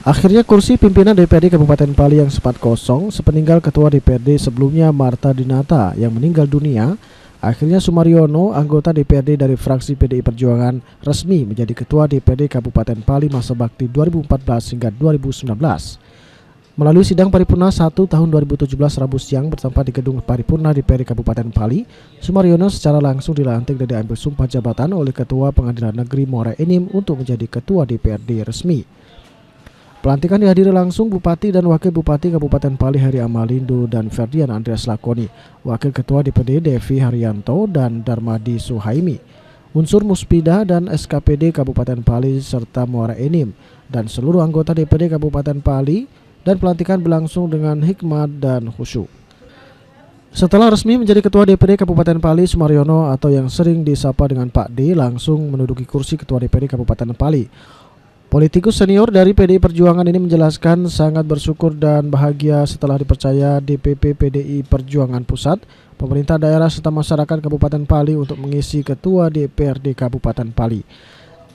Akhirnya kursi pimpinan DPRD Kabupaten Pali yang sempat kosong sepeninggal Ketua DPRD sebelumnya Marta Dinata yang meninggal dunia, akhirnya Sumaryono, anggota DPRD dari fraksi PDI Perjuangan, resmi menjadi Ketua DPRD Kabupaten Pali masa bakti 2014 hingga 2019. Melalui sidang paripurna 1 tahun 2017 Rabu siang bertempat di gedung paripurna DPRD Kabupaten Pali, Sumaryono secara langsung dilantik dan diambil sumpah jabatan oleh Ketua Pengadilan Negeri Muara Enim untuk menjadi Ketua DPRD resmi. Pelantikan dihadiri langsung Bupati dan Wakil Bupati Kabupaten Pali Heri Amalindo dan Ferdian Andreas Lakoni, Wakil Ketua DPD Devi Haryanto dan Darmadi Suhaimi, unsur Muspida dan SKPD Kabupaten Pali serta Muara Enim, dan seluruh anggota DPD Kabupaten Pali, dan pelantikan berlangsung dengan hikmat dan khusyuk. Setelah resmi menjadi Ketua DPD Kabupaten Pali, Sumaryono atau yang sering disapa dengan Pak D langsung menduduki kursi Ketua DPD Kabupaten Pali. Politikus senior dari PDI Perjuangan ini menjelaskan sangat bersyukur dan bahagia setelah dipercaya DPP PDI Perjuangan Pusat, pemerintah daerah serta masyarakat Kabupaten Pali untuk mengisi Ketua DPRD Kabupaten Pali.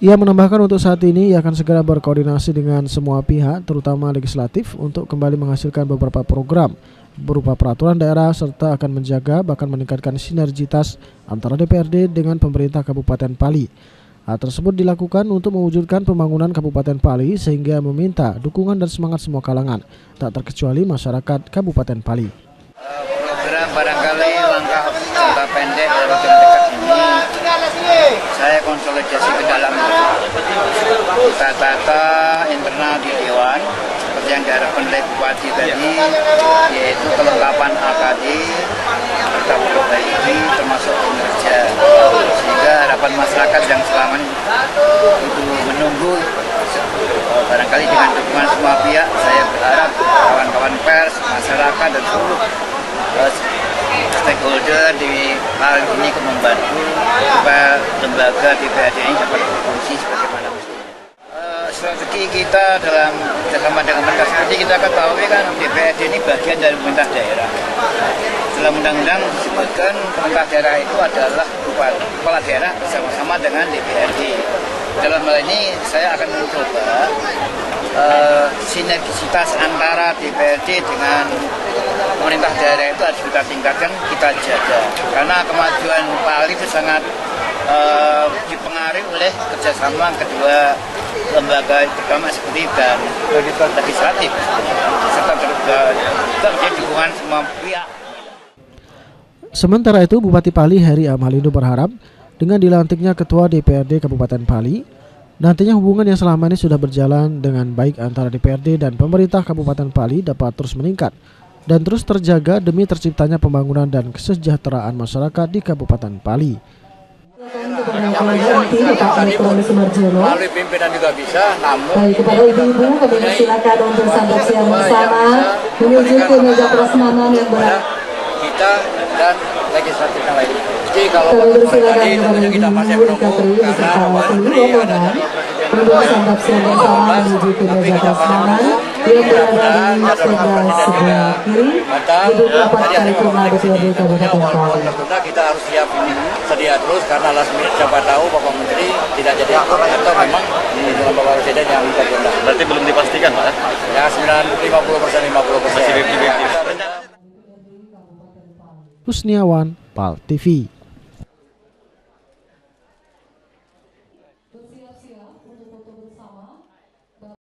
Ia menambahkan untuk saat ini ia akan segera berkoordinasi dengan semua pihak, terutama legislatif, untuk kembali menghasilkan beberapa program berupa peraturan daerah serta akan menjaga bahkan meningkatkan sinergitas antara DPRD dengan pemerintah Kabupaten Pali. Hal tersebut dilakukan untuk mewujudkan pembangunan Kabupaten Pali sehingga meminta dukungan dan semangat semua kalangan, tak terkecuali masyarakat Kabupaten Pali. Program barangkali langkah jangka pendek dalam waktu dekat ini, saya konsolidasi ke dalam tata internal di Dewan, seperti yang diharapkan oleh Bupati tadi, yaitu kelengkapan AKD, kita perbaiki termasuk kinerja, sehingga harapan masyarakat yang selama ini itu menunggu barangkali dengan dukungan semua pihak, saya berharap kawan-kawan pers, masyarakat dan seluruh stakeholder di hal ini membantu supaya lembaga DPRD ini dapat berfungsi sebagaimana mestinya. Strategi kita dalam bersama dengan pemerintah seperti kita ketahui kan DPRD ini bagian dari pemerintah daerah. Dalam undang-undang disebutkan pemerintah daerah itu adalah kepala daerah bersama-sama dengan DPRD. Dalam hal ini saya akan mencoba sinergisitas antara DPRD dengan pemerintah daerah itu harus kita tingkatkan, kita jaga. Karena kemajuan Pali itu sangat dipengaruhi oleh kerjasama kedua lembaga terutama eksekutif dan legislatif serta terjadi dukungan semua pihak. Sementara itu, Bupati Pali Heri Amalindo berharap dengan dilantiknya Ketua DPRD Kabupaten Pali, nantinya hubungan yang selama ini sudah berjalan dengan baik antara DPRD dan pemerintah Kabupaten Pali dapat terus meningkat dan terus terjaga demi terciptanya pembangunan dan kesejahteraan masyarakat di Kabupaten Pali. Melalui pimpinan juga bisa, namun baik, kepada ibu-ibu kami persilakan untuk santap siang bersama menuju ke meja prasmanan yang berat kita dan legislatif yang lain. Jadi kalau tadi tentunya kita masih menunggu karena Menteri ada untuk santap siang bersama menuju ke meja prasmanan yang berada di sebelah kiri gedung rapat paripurna DPRD Kabupaten Pali. Kita harus siap sedia terus karena last minute siapa tahu Bapak Menteri tidak jadi atau memang dengan Bapak Presiden yang tertunda. Berarti belum dipastikan Pak? Ya 50%. Masih 50%. Husniawan, PAL TV.